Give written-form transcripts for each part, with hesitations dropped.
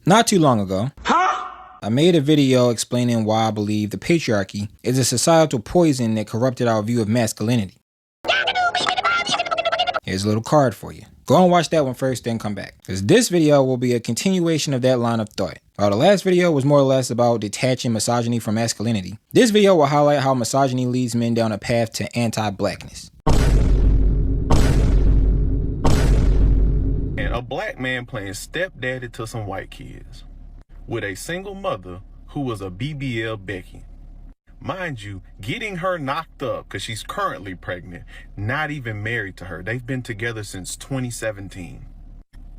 Not too long ago, I made a video explaining why I believe the patriarchy is a societal poison that corrupted our view of masculinity. Here's a little card for you. Go and watch that one first, then come back. Because this video will be a continuation of that line of thought. While the last video was more or less about detaching misogyny from masculinity, this video will highlight how misogyny leads men down a path to anti-blackness. And a black man playing stepdaddy to some white kids with a single mother who was a BBL Becky. Mind you, getting her knocked up because she's currently pregnant, not even married to her. They've been together since 2017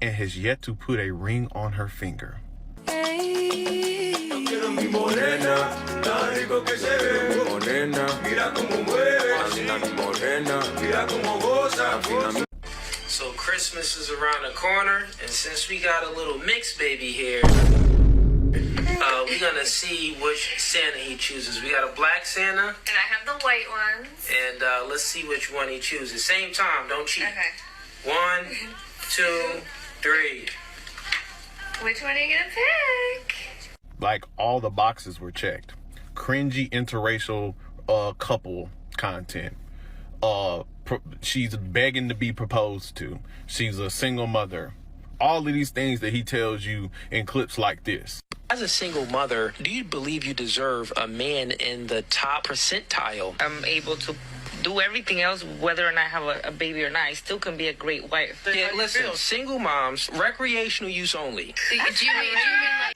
and has yet to put a ring on her finger. So Christmas is around the corner, and since we got a little mixed baby here, we're gonna see which Santa he chooses. We got a black Santa. And I have the white ones. And let's see which one he chooses. Same time, don't cheat. Okay. 1, 2, 3. Which one are you gonna pick? Like, all the boxes were checked. Cringy interracial couple content. She's begging to be proposed to. She's a single mother. All of these things that he tells you in clips like this. As a single mother, do you believe you deserve a man in the top percentile? I'm able to do everything else, whether or not I have a baby or not. I still can be a great wife. Yeah, listen, single moms, recreational use only.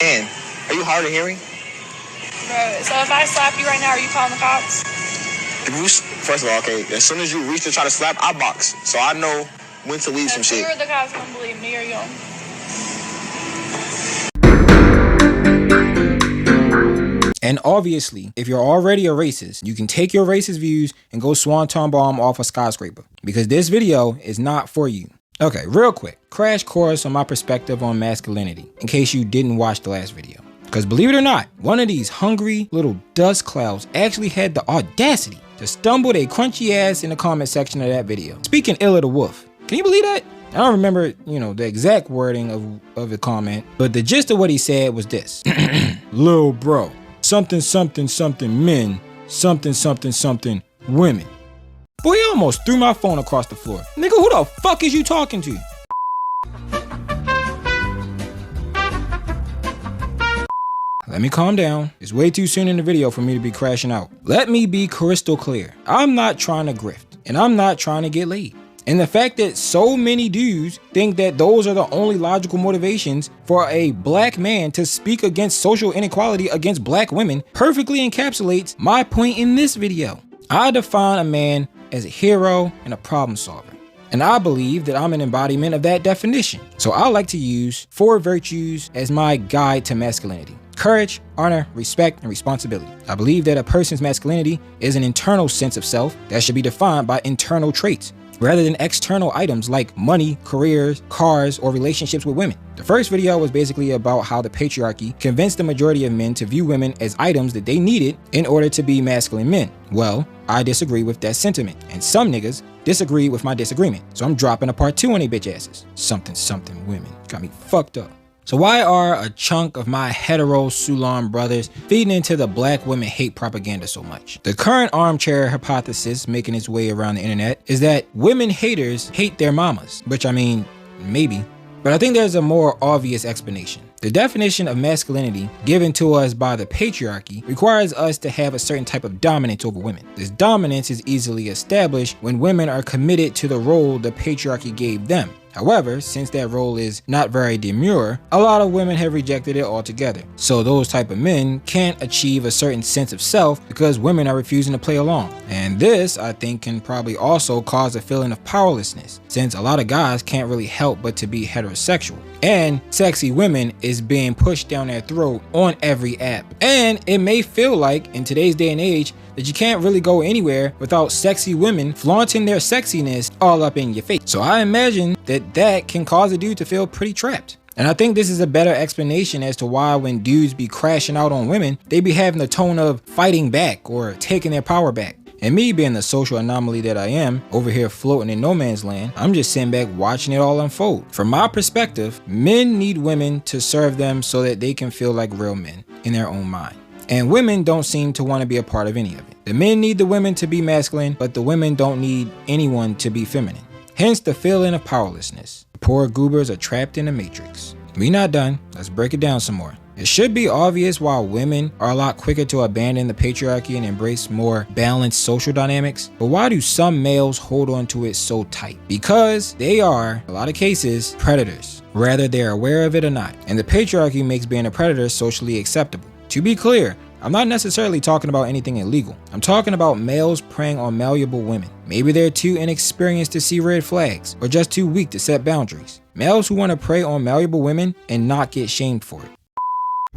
And are you hard of hearing? Bro, so if I slap you right now, are you calling the cops? If you, first of all, okay, as soon as you reach to try to slap, I box. So I know when to leave some shit. You're the cops gonna believe me or you? And obviously, if you're already a racist, you can take your racist views and go swanton bomb off a skyscraper. Because this video is not for you. Okay, real quick, crash course on my perspective on masculinity, in case you didn't watch the last video. Because believe it or not, one of these hungry little dust clouds actually had the audacity to stumble a crunchy ass in the comment section of that video. Speaking ill of the wolf. Can you believe that? I don't remember, the exact wording of the comment, but the gist of what he said was this. Lil bro, something something something men, something something something women. Boy, you almost threw my phone across the floor. Nigga, who the fuck is you talking to? Let me calm down. It's way too soon in the video for me to be crashing out. Let me be crystal clear. I'm not trying to grift, and I'm not trying to get laid. And the fact that so many dudes think that those are the only logical motivations for a black man to speak against social inequality against black women perfectly encapsulates my point in this video. I define a man as a hero and a problem solver. And I believe that I'm an embodiment of that definition. So I like to use 4 virtues as my guide to masculinity. Courage, honor, respect, and responsibility. I believe that a person's masculinity is an internal sense of self that should be defined by internal traits, rather than external items like money, careers, cars, or relationships with women. The first video was basically about how the patriarchy convinced the majority of men to view women as items that they needed in order to be masculine men. Well, I disagree with that sentiment, and some niggas disagree with my disagreement. So I'm dropping a part 2 on they bitch asses. Something something women. Got me fucked up. So why are a chunk of my hetero Sulan brothers feeding into the black women hate propaganda so much? The current armchair hypothesis making its way around the internet is that women haters hate their mamas, which I mean, maybe. But I think there's a more obvious explanation. The definition of masculinity given to us by the patriarchy requires us to have a certain type of dominance over women. This dominance is easily established when women are committed to the role the patriarchy gave them. However, since that role is not very demure, a lot of women have rejected it altogether. So those type of men can't achieve a certain sense of self because women are refusing to play along. And this, I think, can probably also cause a feeling of powerlessness, since a lot of guys can't really help but to be heterosexual. And sexy women is being pushed down their throat on every app. And it may feel like, in today's day and age, that you can't really go anywhere without sexy women flaunting their sexiness all up in your face. So I imagine that can cause a dude to feel pretty trapped. And I think this is a better explanation as to why when dudes be crashing out on women, they be having the tone of fighting back or taking their power back. And me being the social anomaly that I am, over here floating in no man's land, I'm just sitting back watching it all unfold. From my perspective, men need women to serve them so that they can feel like real men in their own mind. And women don't seem to want to be a part of any of it. The men need the women to be masculine, but the women don't need anyone to be feminine. Hence the feeling of powerlessness. The poor goobers are trapped in the matrix. We not done. Let's break it down some more. It should be obvious why women are a lot quicker to abandon the patriarchy and embrace more balanced social dynamics, but why do some males hold on to it so tight? Because they are, in a lot of cases, predators, whether they're aware of it or not. And the patriarchy makes being a predator socially acceptable. To be clear, I'm not necessarily talking about anything illegal. I'm talking about males preying on malleable women. Maybe they're too inexperienced to see red flags, or just too weak to set boundaries. Males who want to prey on malleable women and not get shamed for it.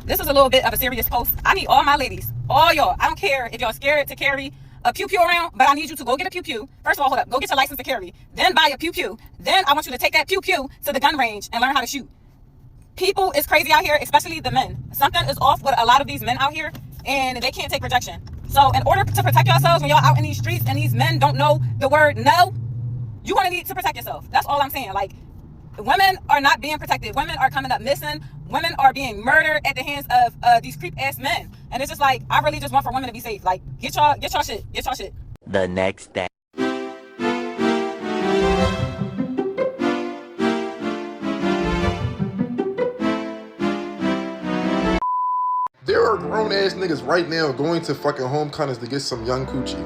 This is a little bit of a serious post. I need all my ladies, all y'all. I don't care if y'all scared to carry a pew-pew around, but I need you to go get a pew-pew. First of all, hold up. Go get your license to carry. Then buy a pew-pew. Then I want you to take that pew-pew to the gun range and learn how to shoot. People is crazy out here, especially the men. Something is off with a lot of these men out here, and they can't take rejection. So in order to protect yourselves when y'all out in these streets and these men don't know the word no, you're going to need to protect yourself. That's all I'm saying. Like, women are not being protected. Women are coming up missing. Women are being murdered at the hands of these creep-ass men. And it's just like, I really just want for women to be safe. Like, get y'all shit. Get y'all shit. The next day. There are grown-ass niggas right now going to fucking homecomings to get some young coochie.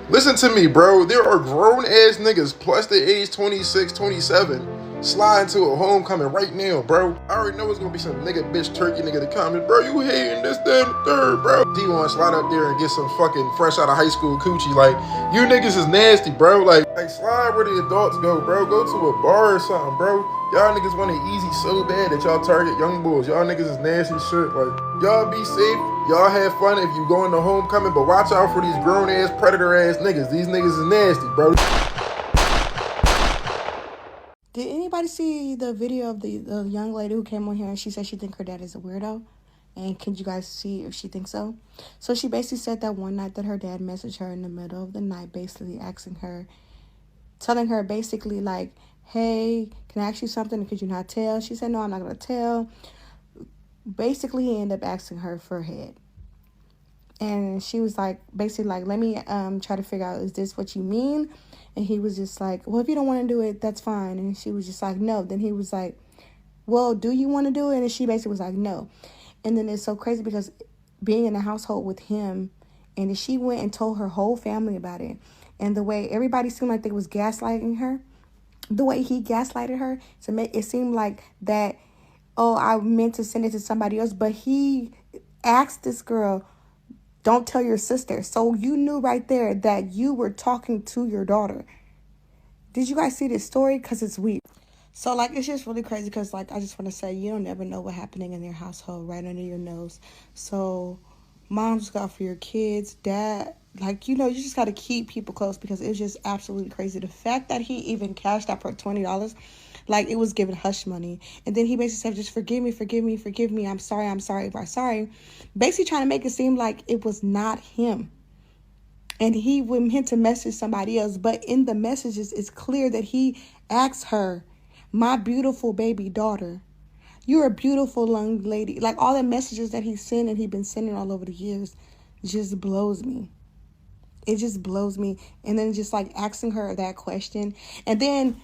Listen to me, bro. There are grown-ass niggas plus the age 26, 27 slide into a homecoming right now, bro. I already know it's gonna be some nigga, bitch, turkey nigga to comment, bro, you hating this, that, and the third, bro. He wanna slide up there and get some fucking fresh out of high school coochie. Like, you niggas is nasty, bro. Like slide where the adults go, bro. Go to a bar or something, bro. Y'all niggas want it easy so bad that y'all target young boys. Y'all niggas is nasty shit. Like, y'all be safe. Y'all have fun if you going to homecoming, but watch out for these grown-ass, predator-ass niggas. These niggas is nasty, bro. Did anybody see the video of the young lady who came on here and she said she think her dad is a weirdo? And can you guys see if she thinks so? So she basically said that one night that her dad messaged her in the middle of the night, basically asking her, telling her basically like, hey, can I ask you something? Could you not tell? She said, no, I'm not going to tell. Basically, he ended up asking her for head. And she was like, basically like, let me try to figure out, is this what you mean? And he was just like, well, if you don't want to do it, that's fine. And she was just like, no. Then he was like, well, do you want to do it? And she basically was like, no. And then it's so crazy because being in a household with him, and she went and told her whole family about it. And the way everybody seemed like they was gaslighting her, the way he gaslighted her, it seemed like that, oh, I meant to send it to somebody else. But he asked this girl, don't tell your sister. So you knew right there that you were talking to your daughter. Did you guys see this story? Because it's weird. So, like, it's just really crazy because, like, I just want to say you don't never know what's happening in their household right under your nose. So, moms got for your kids, dad, like, you know, you just got to keep people close because it's just absolutely crazy. The fact that he even cashed out for $20, like, it was given hush money. And then he basically said, just forgive me. I'm sorry. Basically trying to make it seem like it was not him. And he meant to message somebody else. But in the messages, it's clear that he asked her, my beautiful baby daughter, you're a beautiful young lady. Like, all the messages that he sent and he's been sending all over the years just blows me. It just blows me. And then just, like, asking her that question. And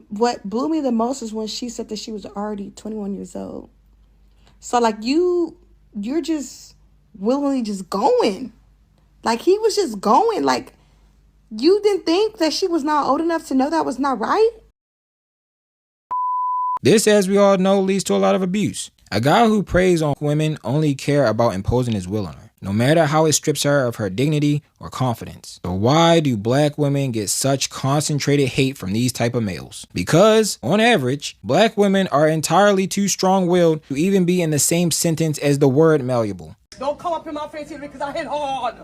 what blew me the most is when she said that she was already 21 years old. So, like, you're just willingly just going. Like, he was just going. Like, you didn't think that she was not old enough to know that was not right? This, as we all know, leads to a lot of abuse. A guy who preys on women only care about imposing his will on her, no matter how it strips her of her dignity or confidence. So why do black women get such concentrated hate from these type of males? Because, on average, black women are entirely too strong-willed to even be in the same sentence as the word malleable. Don't come up in my face here because I hit hard.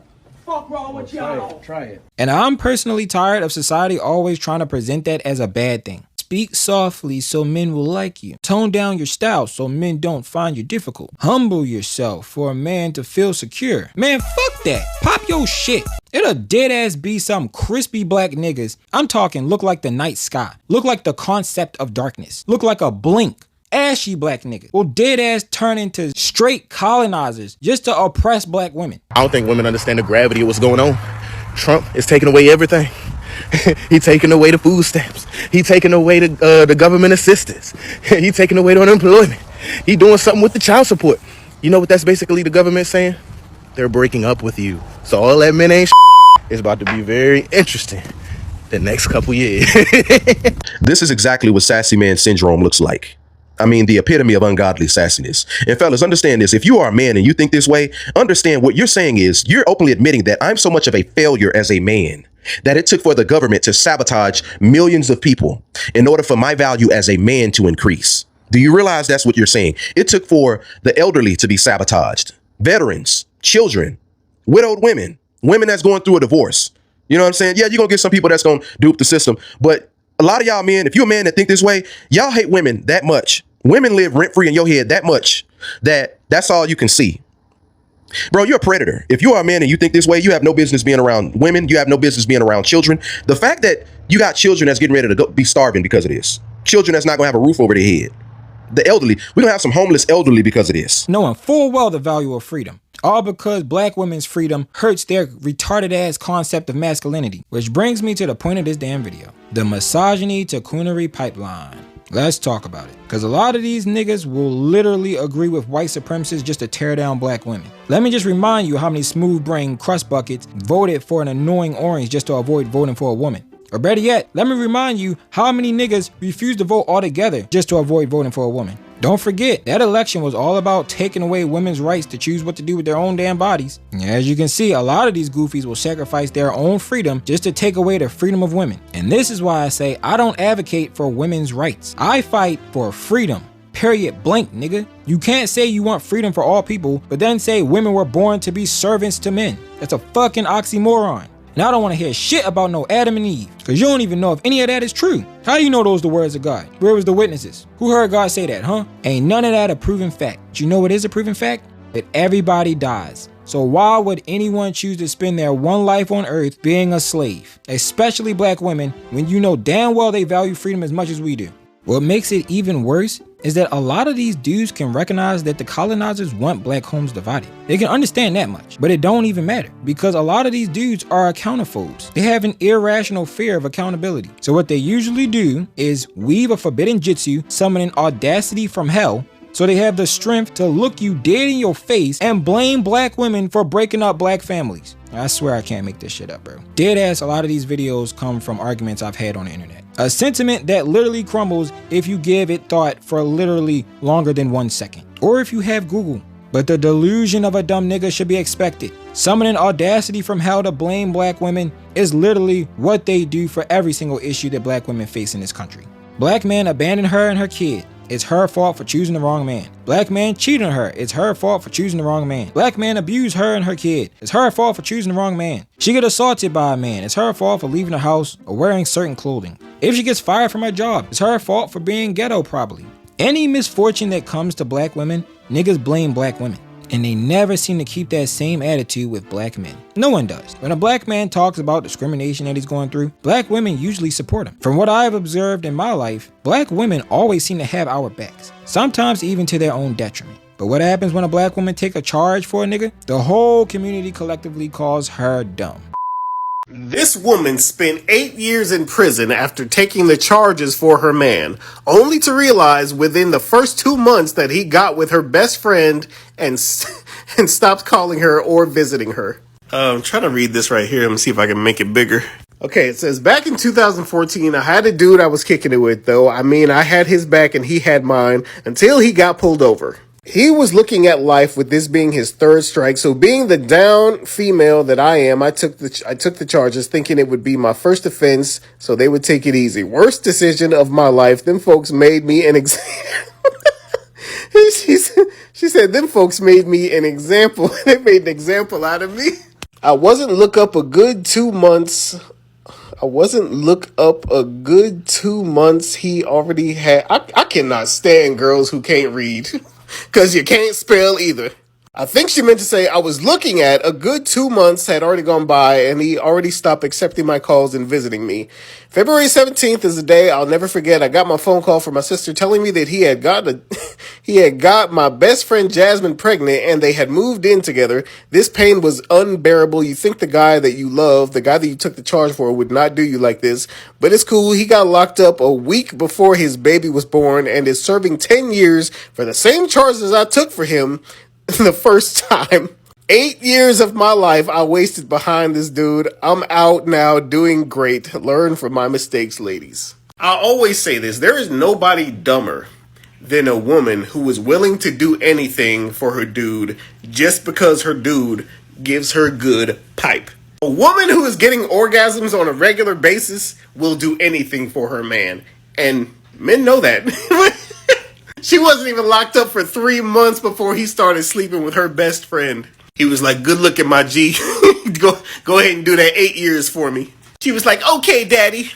Fuck wrong with y'all. Try it. And I'm personally tired of society always trying to present that as a bad thing. Speak softly so men will like you. Tone down your style so men don't find you difficult. Humble yourself for a man to feel secure. Man, fuck that. Pop your shit. It'll dead ass be some crispy black niggas. I'm talking look like the night sky. Look like the concept of darkness. Look like a blink. Ashy black niggas will dead ass turn into straight colonizers just to oppress black women. I don't think women understand the gravity of what's going on. Trump is taking away everything. He taking away the food stamps. He taking away the government assistance. He taking away the unemployment. He doing something with the child support. You know what that's basically the government saying? They're breaking up with you. So all that men ain't is about to be very interesting the next couple years. This is exactly what sassy man syndrome looks like. I mean, the epitome of ungodly sassiness. And fellas, understand this. If you are a man and you think this way, understand what you're saying is you're openly admitting that I'm so much of a failure as a man that it took for the government to sabotage millions of people in order for my value as a man to increase. Do you realize that's what you're saying? It took for the elderly to be sabotaged, veterans, children, widowed women, women that's going through a divorce. You know what I'm saying? Yeah, you're going to get some people that's going to dupe the system. But a lot of y'all men, if you're a man that think this way, y'all hate women that much. Women live rent-free in your head that much that that's all you can see. Bro, you're a predator. If you are a man and you think this way, you have no business being around women. You have no business being around children. The fact that you got children that's getting ready to be starving because of this. Children that's not going to have a roof over their head. The elderly. We're going to have some homeless elderly because of this. Knowing full well the value of freedom. All because black women's freedom hurts their retarded ass concept of masculinity. Which brings me to the point of this damn video. The misogyny to coonery pipeline. Let's talk about it. Because a lot of these niggas will literally agree with white supremacists just to tear down black women. Let me just remind you how many smooth-brained crust buckets voted for an annoying orange just to avoid voting for a woman. Or better yet, let me remind you how many niggas refused to vote altogether just to avoid voting for a woman. Don't forget, that election was all about taking away women's rights to choose what to do with their own damn bodies. And as you can see, a lot of these goofies will sacrifice their own freedom just to take away the freedom of women. And this is why I say I don't advocate for women's rights. I fight for freedom. Period blank, nigga. You can't say you want freedom for all people, but then say women were born to be servants to men. That's a fucking oxymoron. And I don't want to hear shit about no Adam and Eve, because you don't even know if any of that is true. How do you know those the words of God? Where was the witnesses? Who heard God say that, huh? Ain't none of that a proven fact. But you know what is a proven fact? That everybody dies. So why would anyone choose to spend their one life on earth being a slave? Especially black women, when you know damn well they value freedom as much as we do. What makes it even worse is that a lot of these dudes can recognize that the colonizers want black homes divided. They can understand that much, but it don't even matter because a lot of these dudes are accountophobes. They have an irrational fear of accountability. So what they usually do is weave a forbidden jitsu, summoning audacity from hell, so they have the strength to look you dead in your face and blame black women for breaking up black families. I swear I can't make this shit up, bro. Dead ass, a lot of these videos come from arguments I've had on the internet. A sentiment that literally crumbles if you give it thought for literally longer than 1 second. Or if you have Google. But the delusion of a dumb nigga should be expected. Summoning audacity from hell to blame black women is literally what they do for every single issue that black women face in this country. Black man abandoned her and her kid. It's her fault for choosing the wrong man. Black man cheated on her. It's her fault for choosing the wrong man. Black man abused her and her kid. It's her fault for choosing the wrong man. She got assaulted by a man. It's her fault for leaving the house or wearing certain clothing. If she gets fired from her job, it's her fault for being ghetto probably. Any misfortune that comes to black women, niggas blame black women. And they never seem to keep that same attitude with black men. No one does. When a black man talks about discrimination that he's going through, black women usually support him. From what I've observed in my life, black women always seem to have our backs, sometimes even to their own detriment. But what happens when a black woman take a charge for a nigga? The whole community collectively calls her dumb. This woman spent 8 years in prison after taking the charges for her man, only to realize within the first 2 months that he got with her best friend and stopped calling her or visiting her. I'm trying to read this right here. Let me see if I can make it bigger. Okay, it says, back in 2014, I had a dude I was kicking it with, though. I mean, I had his back and he had mine until he got pulled over. He was looking at life with this being his third strike, so being the down female that I am, I took the charges thinking it would be my first offense, so they would take it easy. Worst decision of my life. Them folks made me an example. She said, them folks made me an example. They made an example out of me. I wasn't look up a good 2 months. He already had. I cannot stand girls who can't read. Because you can't spell either. I think she meant to say I was looking at a good 2 months had already gone by and he already stopped accepting my calls and visiting me. February 17th is the day I'll never forget. I got my phone call from my sister telling me that he had got my best friend Jasmine pregnant and they had moved in together. This pain was unbearable. You think the guy that you love, the guy that you took the charge for, would not do you like this, but it's cool. He got locked up a week before his baby was born and is serving 10 years for the same charges I took for him the first time. 8 years of my life I wasted behind this dude. I'm out now, doing great. Learn from my mistakes, ladies. I always say this. There is nobody dumber than a woman who is willing to do anything for her dude just because her dude gives her good pipe. A woman who is getting orgasms on a regular basis will do anything for her man. And men know that. She wasn't even locked up for 3 months before he started sleeping with her best friend. He was like, good looking, my G. Go ahead and do that 8 years for me. She was like, okay, daddy.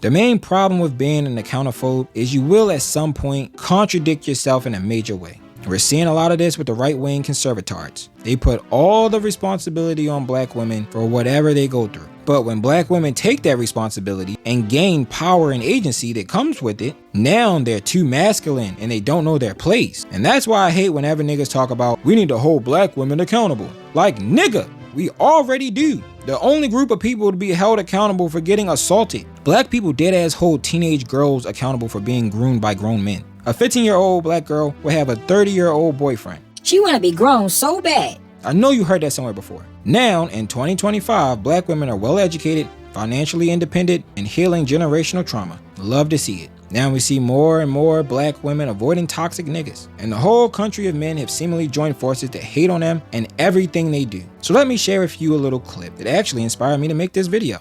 The main problem with being an accountaphobe is you will at some point contradict yourself in a major way. We're seeing a lot of this with the right-wing conservatards. They put all the responsibility on black women for whatever they go through. But when black women take that responsibility and gain power and agency that comes with it, now they're too masculine and they don't know their place. And that's why I hate whenever niggas talk about, we need to hold black women accountable. Like, nigga, we already do. The only group of people to be held accountable for getting assaulted. Black people deadass hold teenage girls accountable for being groomed by grown men. A 15-year-old black girl will have a 30-year-old boyfriend. She wanna be grown so bad. I know you heard that somewhere before. Now, in 2025, black women are well educated, financially independent, and healing generational trauma. Love to see it. Now we see more and more black women avoiding toxic niggas. And the whole country of men have seemingly joined forces to hate on them and everything they do. So let me share with you a little clip that actually inspired me to make this video.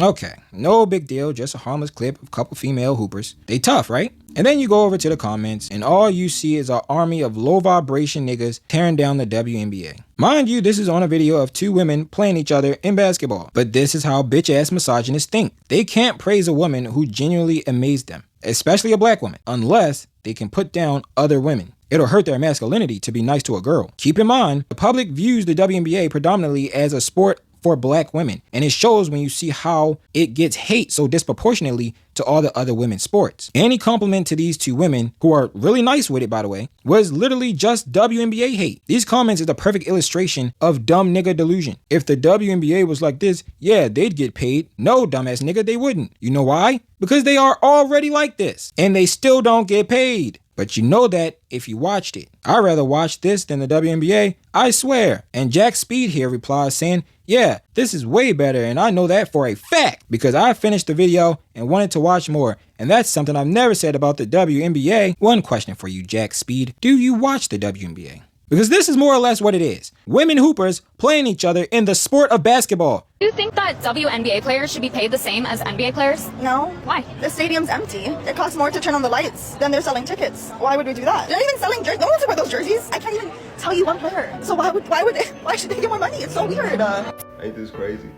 Okay, no big deal, just a harmless clip of a couple female hoopers. They tough, right? And then you go over to the comments and all you see is an army of low vibration niggas tearing down the WNBA. Mind you, this is on a video of two women playing each other in basketball. But this is how bitch ass misogynists think. They can't praise a woman who genuinely amazed them, especially a black woman, unless they can put down other women. It'll hurt their masculinity to be nice to a girl. Keep in mind, the public views the WNBA predominantly as a sport for black women, and it shows when you see how it gets hate so disproportionately to all the other women's sports. Any compliment to these two women, who are really nice with it by the way, was literally just WNBA hate. These comments is the perfect illustration of dumb nigga delusion. If the WNBA was like this, yeah, they'd get paid. No, dumbass nigga, they wouldn't. You know why? Because they are already like this, and they still don't get paid. But you know that if you watched it. I'd rather watch this than the WNBA, I swear. And Jack Speed here replies saying, yeah, this is way better and I know that for a fact because I finished the video and wanted to watch more. And that's something I've never said about the WNBA. One question for you, Jack Speed. Do you watch the WNBA? Because this is more or less what it is. Women hoopers playing each other in the sport of basketball. Do you think that WNBA players should be paid the same as NBA players? No. Why? The stadium's empty. It costs more to turn on the lights than they're selling tickets. Why would we do that? They're not even selling jerseys. No one wants to wear those jerseys. I can't even tell you one player. So why should they get more money? It's so weird. Ain't this crazy?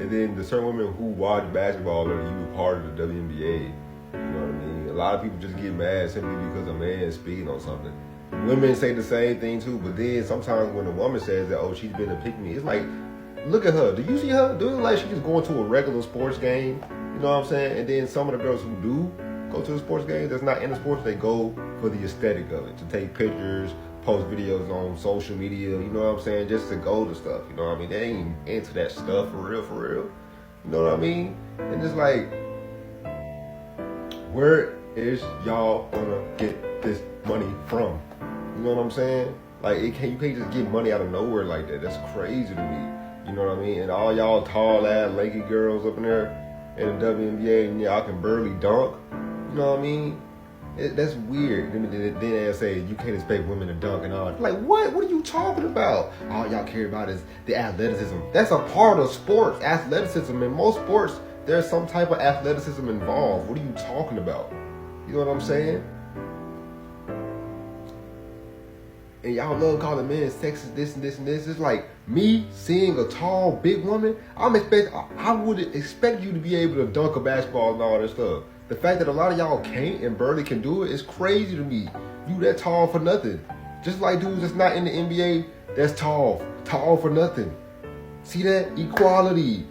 And then the certain women who watch basketball are even part of the WNBA. You know what I mean? A lot of people just get mad simply because a man is speaking on something. Women say the same thing too, but then sometimes when a woman says that, oh, she's been a pick-me, it's like, look at her. Do you see her? Do it like she's just going to a regular sports game? You know what I'm saying? And then some of the girls who do go to the sports game that's not in the sports, they go for the aesthetic of it, to take pictures, post videos on social media, you know what I'm saying? Just to go to stuff, you know what I mean? They ain't into that stuff for real, for real. You know what I mean? And it's like, where is y'all gonna get this money from? You know what I'm saying? Like, you can't just get money out of nowhere like that. That's crazy to me. You know what I mean? And all y'all tall ass lanky girls up in there in the WNBA and y'all can barely dunk. You know what I mean? That's weird. Then they say you can't expect women to dunk and all. Like, what? What are you talking about? All y'all care about is the athleticism. That's a part of sports. Athleticism. In most sports, there's some type of athleticism involved. What are you talking about? You know what I'm saying? And y'all love calling men sexist, this and this and this. It's like me seeing a tall, big woman. I would expect you to be able to dunk a basketball and all that stuff. The fact that a lot of y'all can't and barely can do it is crazy to me. You that tall for nothing. Just like dudes that's not in the NBA, that's tall for nothing. See that? Equality.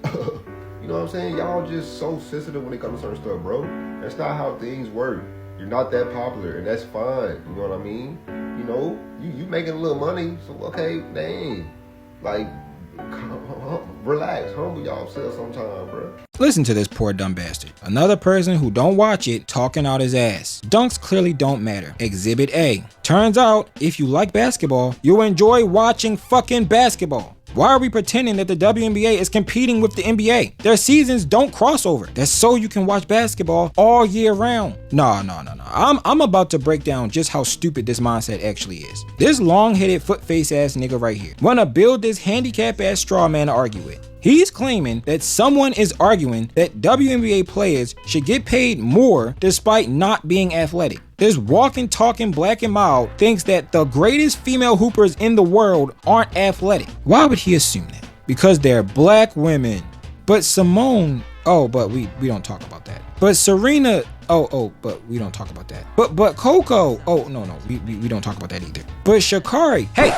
You know what I'm saying? Y'all just so sensitive when it comes to certain stuff, bro. That's not how things work. You're not that popular, and that's fine. You know what I mean? You know, you making a little money, so okay, dang. Like, relax, humble yourself sometime, bro. Listen to this poor dumb bastard. Another person who don't watch it talking out his ass. Dunks clearly don't matter. Exhibit A. Turns out, if you like basketball, you'll enjoy watching fucking basketball. Why are we pretending that the WNBA is competing with the NBA? Their seasons don't cross over. That's so you can watch basketball all year round. No. I'm about to break down just how stupid this mindset actually is. This long-headed foot-face ass nigga right here wanna build this handicap ass straw man to argue with. He's claiming that someone is arguing that WNBA players should get paid more despite not being athletic. This walking, talking black and mild thinks that the greatest female hoopers in the world aren't athletic. Why would he assume that? Because they're black women. But Simone, but we don't talk about that. But Serena, but we don't talk about that. But Coco, no, we don't talk about that either. But Sha'Carri, hey!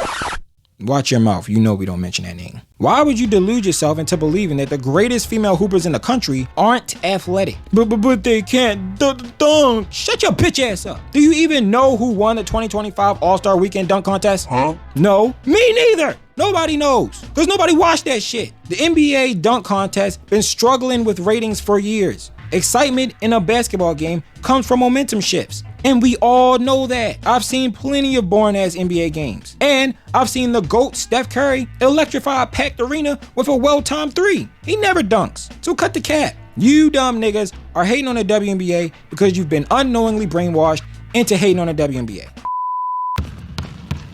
Watch your mouth, you know we don't mention that name. Why would you delude yourself into believing that the greatest female hoopers in the country aren't athletic? But they can't dunk. Shut your bitch ass up. Do you even know who won the 2025 All-Star Weekend dunk contest? Huh? No, me neither. Nobody knows, because nobody watched that shit. The NBA dunk contest been struggling with ratings for years. Excitement in a basketball game comes from momentum shifts. And we all know that. I've seen plenty of boring-ass NBA games. And I've seen the GOAT, Steph Curry, electrify a packed arena with a well-timed three. He never dunks, so cut the cap. You dumb niggas are hating on the WNBA because you've been unknowingly brainwashed into hating on the WNBA.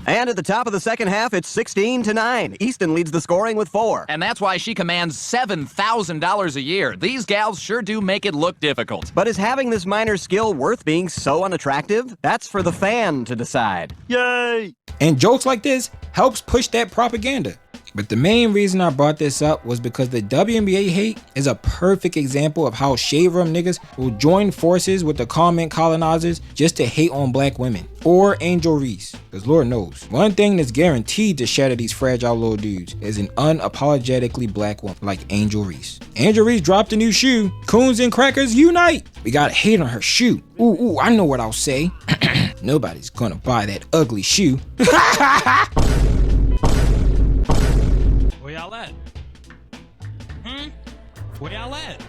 And at the top of the second half, it's 16-9. Easton leads the scoring with 4. And that's why she commands $7,000 a year. These gals sure do make it look difficult. But is having this minor skill worth being so unattractive? That's for the fan to decide. Yay! And jokes like this helps push that propaganda. But the main reason I brought this up was because the WNBA hate is a perfect example of how shade room niggas will join forces with the comment colonizers just to hate on black women. Or Angel Reese, because Lord knows, one thing that's guaranteed to shatter these fragile little dudes is an unapologetically black woman like Angel Reese. Angel Reese dropped a new shoe. Coons and crackers unite. We gotta hate on her shoe. Ooh, I know what I'll say. Nobody's gonna buy that ugly shoe. Where y'all at? Where y'all at?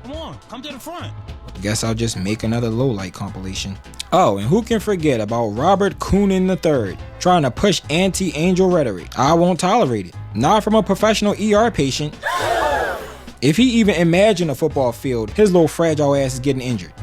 Come on, come to the front. Guess I'll just make another lowlight compilation. Oh, and who can forget about Robert Coonan III trying to push anti-angel rhetoric? I won't tolerate it. Not from a professional ER patient. If he even imagined a football field, his little fragile ass is getting injured.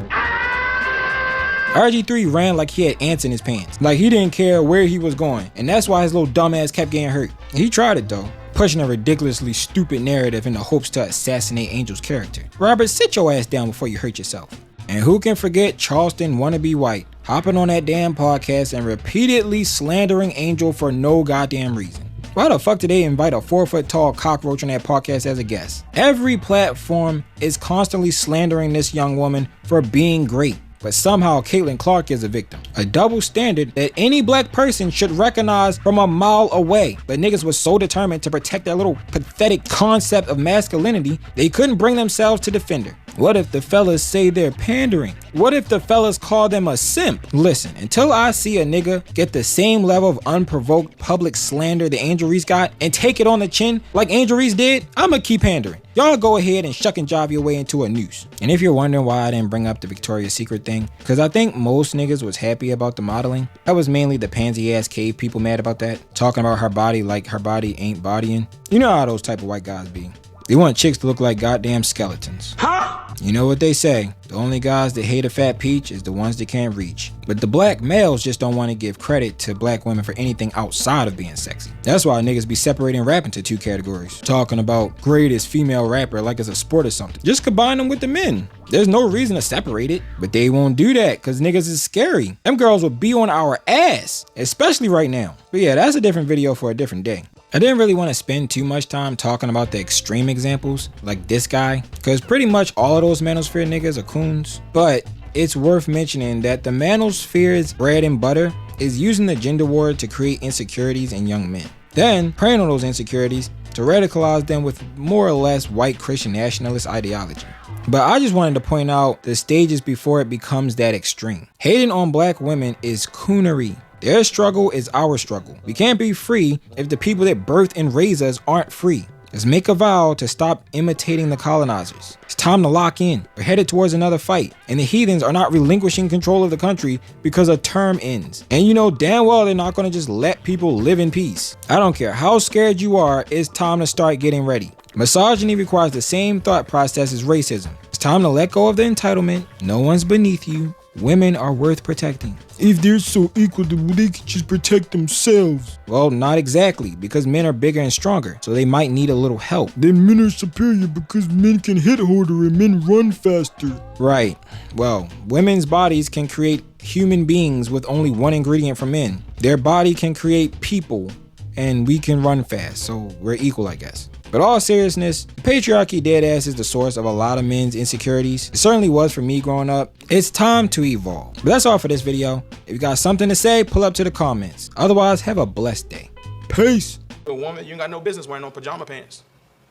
RG3 ran like he had ants in his pants. Like he didn't care where he was going. And that's why his little dumb ass kept getting hurt. He tried it though, pushing a ridiculously stupid narrative in the hopes to assassinate Angel's character. Robert, sit your ass down before you hurt yourself. And who can forget Charleston wannabe white, hopping on that damn podcast and repeatedly slandering Angel for no goddamn reason. Why the fuck did they invite a 4-foot tall cockroach on that podcast as a guest? Every platform is constantly slandering this young woman for being great. But somehow Caitlin Clark is a victim. A double standard that any black person should recognize from a mile away. But niggas was so determined to protect that little pathetic concept of masculinity, they couldn't bring themselves to defend her. What if the fellas say they're pandering? What if the fellas call them a simp? Listen, until I see a nigga get the same level of unprovoked public slander that Angel Reese got and take it on the chin like Angel Reese did, I'ma keep pandering. Y'all go ahead and shuck and jive your way into a noose. And if you're wondering why I didn't bring up the Victoria's Secret thing, because I think most niggas was happy about the modeling. That was mainly the pansy ass cave people mad about that. Talking about her body like her body ain't bodying. You know how those type of white guys be. They want chicks to look like goddamn skeletons. Huh? You know what they say, the only guys that hate a fat peach is the ones that can't reach. But the black males just don't want to give credit to black women for anything outside of being sexy. That's why niggas be separating rap into two categories. Talking about greatest female rapper like it's a sport or something. Just combine them with the men. There's no reason to separate it, but they won't do that because niggas is scary. Them girls will be on our ass, especially right now. But yeah, that's a different video for a different day. I didn't really want to spend too much time talking about the extreme examples, like this guy, because pretty much all of those manosphere niggas are coons. But it's worth mentioning that the manosphere's bread and butter is using the gender war to create insecurities in young men. Then preying on those insecurities to radicalize them with more or less white Christian nationalist ideology. But I just wanted to point out the stages before it becomes that extreme. Hating on black women is coonery. Their struggle is our struggle. We can't be free if the people that birthed and raised us aren't free. Let's make a vow to stop imitating the colonizers. It's time to lock in. We're headed towards another fight, and the heathens are not relinquishing control of the country because a term ends. And you know damn well they're not gonna just let people live in peace. I don't care how scared you are, it's time to start getting ready. Misogyny requires the same thought process as racism. It's time to let go of the entitlement. No one's beneath you. Women are worth protecting. If they're so equal, then they can just protect themselves. Well, not exactly, because men are bigger and stronger, so they might need a little help. Then men are superior because men can hit harder and men run faster. Right. Well, women's bodies can create human beings with only one ingredient from men. Their body can create people, and we can run fast, so we're equal, I guess. But all seriousness, patriarchy deadass is the source of a lot of men's insecurities. It certainly was for me growing up. It's time to evolve. But that's all for this video. If you got something to say, pull up to the comments. Otherwise, have a blessed day. Peace. A woman, you ain't got no business wearing no pajama pants.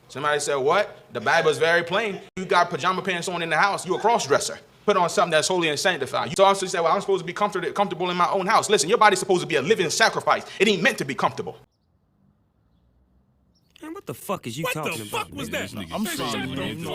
Somebody said, what? The Bible is very plain. You got pajama pants on in the house, you a cross-dresser. Put on something that's holy and sanctified. So also say, well, I'm supposed to be comfortable in my own house. Listen, your body's supposed to be a living sacrifice. It ain't meant to be comfortable. Man, what the fuck is you talking about? What the fuck was that? I'm sorry, man.